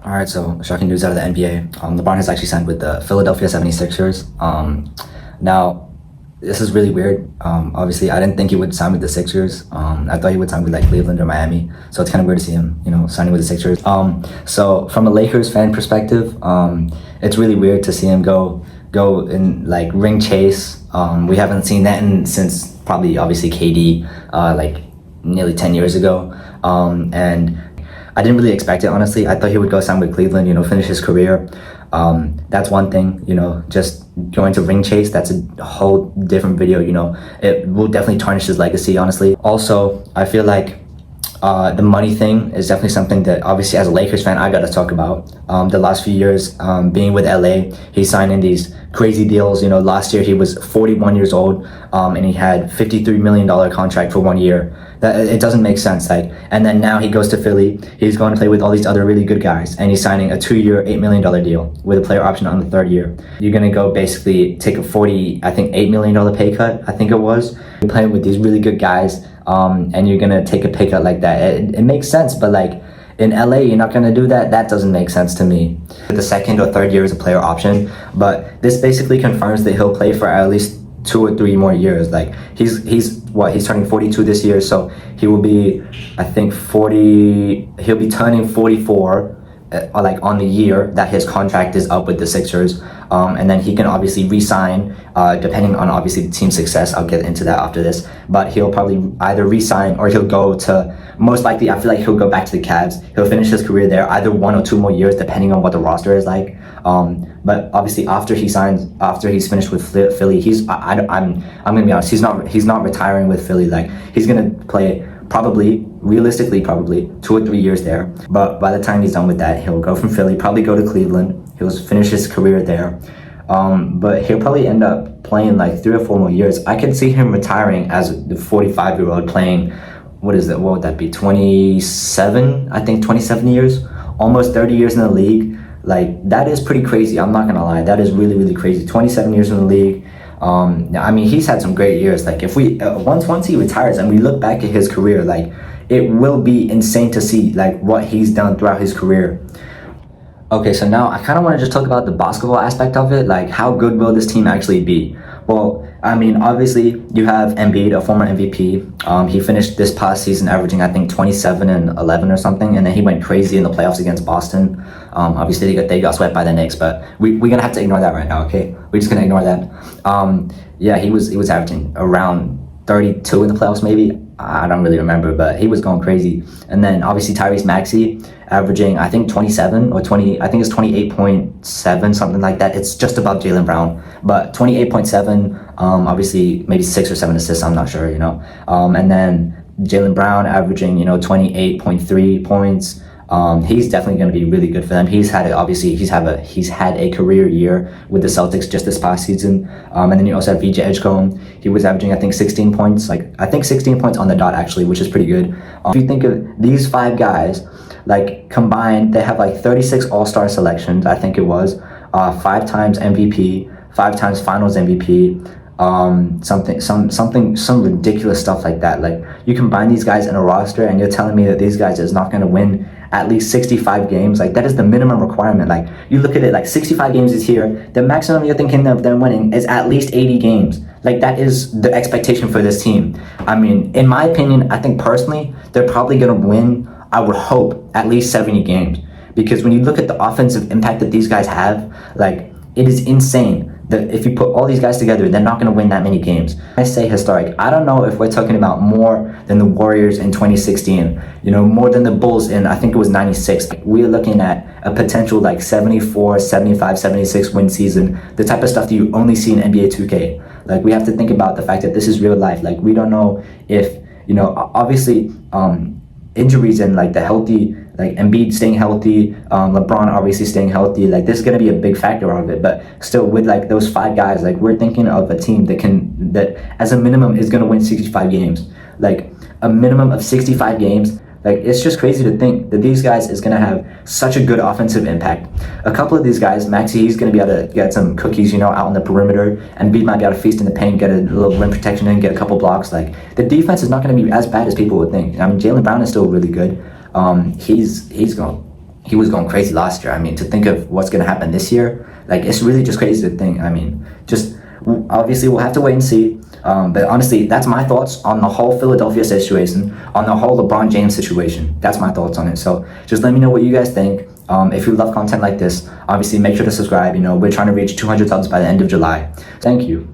All right, so shocking news out of the NBA. LeBron has actually signed with the Philadelphia 76ers. Now, this is really weird. Obviously, I didn't think he would sign with the Sixers. I thought he would sign with like Cleveland or Miami. So it's kind of weird to see him, signing with the Sixers. So from a Lakers fan perspective, it's really weird to see him go and like ring chase. We haven't seen that since probably obviously KD, like nearly 10 years ago. And I didn't really expect it, honestly. I thought he would go sign with Cleveland, finish his career. That's one thing, just going to ring chase, that's a whole different video, it will definitely tarnish his legacy, honestly. Also, I feel like the money thing is definitely something that obviously as a Lakers fan, I got to talk about. The last few years, being with LA, he's signing these crazy deals. Last year he was 41 years old, and he had $53 million contract for 1 year. It doesn't make sense. And then now he goes to Philly. He's going to play with all these other really good guys, and he's signing a 2-year, $8 million deal with a player option on the 3rd year. You're gonna go basically take a $8 million pay cut. I think it was. You're playing with these really good guys, and you're gonna take a pay cut like that. It makes sense, but in LA, you're not gonna do that. That doesn't make sense to me. The 2nd or 3rd year is a player option, but this basically confirms that he'll play for at least 2 or 3 more years. He's turning 42 this year, so he will be, I think, 40. He'll be turning 44 on the year that his contract is up with the Sixers, and then he can obviously re-sign depending on obviously the team's success. I'll get into that after this, but he'll probably either re-sign or he'll go to, most likely I feel like he'll go back to the Cavs. He'll finish his career there, either 1 or 2 more years depending on what the roster is like. But obviously after he's finished with Philly, I'm gonna be honest, he's not retiring with Philly. He's gonna play realistically 2 or 3 years there, but by the time he's done with that, he'll go from Philly, probably go to Cleveland. He'll finish his career there, but he'll probably end up playing 3 or 4 more years. I can see him retiring as the 45-year-old playing, what would that be, 27, I think 27 years, almost 30 years in the league. That is pretty crazy. I'm not gonna lie, that is really, really crazy. 27 years in the league. He's had some great years. If we once he retires and we look back at his career, it will be insane to see what he's done throughout his career. Okay, so now I kind of want to just talk about the basketball aspect of it. How good will this team actually be? Well, obviously you have Embiid, a former MVP. He finished this past season averaging, I think, 27 and 11 or something, and then he went crazy in the playoffs against Boston. Obviously they got swept by the Knicks, but we're gonna have to ignore that right now. Okay, we're just gonna ignore that. Yeah, he was averaging around 32 in the playoffs, maybe. I don't really remember, but he was going crazy. And then obviously Tyrese Maxey averaging, I think, 27 or 20, I think it's 28.7, something like that. It's just above Jaylen Brown, but 28.7, obviously maybe 6 or 7 assists, I'm not sure, and then Jaylen Brown averaging, 28.3 points. He's definitely going to be really good for them. He's had a career year with the Celtics just this past season. And then you also have VJ Edgecombe. He was averaging, I think, 16 points. I think 16 points on the dot, actually, which is pretty good. If you think of these 5 guys, combined, they have 36 All-Star selections, I think it was, 5 times MVP, 5 times Finals MVP, some ridiculous stuff like that. You combine these guys in a roster, and you're telling me that these guys is not going to win at least 65 games. That is the minimum requirement. You look at it, 65 games is here. The maximum you're thinking of them winning is at least 80 games. That is the expectation for this team. In my opinion, I think personally, they're probably going to win, I would hope, at least 70 games. Because when you look at the offensive impact that these guys have, it is insane. That if you put all these guys together, they're not going to win that many games. I say historic. I don't know if we're talking about more than the Warriors in 2016, more than the Bulls in, I think it was 96. We're looking at a potential 74, 75, 76 win season, the type of stuff that you only see in NBA 2K. We have to think about the fact that this is real life. We don't know if, obviously, injuries and the healthy, Embiid staying healthy, LeBron obviously staying healthy, this is going to be a big factor of it. But still, with those 5 guys, we're thinking of a team that as a minimum is going to win 65 games. A minimum of 65 games. It's just crazy to think that these guys is going to have such a good offensive impact. A couple of these guys, Maxey, he's going to be able to get some cookies, out on the perimeter, and Embiid might be able to feast in the paint, get a little rim protection in, get a couple blocks. The defense is not going to be as bad as people would think. Jaylen Brown is still really good. He's going he was going crazy last year. I mean, to think of what's going to happen this year, like, it's really just crazy to think. I mean, just obviously we'll have to wait and see. But honestly, that's my thoughts on the whole Philadelphia situation, on the whole LeBron James situation. That's my thoughts on it. So just let me know what you guys think. If you love content like this, obviously make sure to subscribe. You know, we're trying to reach 200 subs by the end of July. Thank you.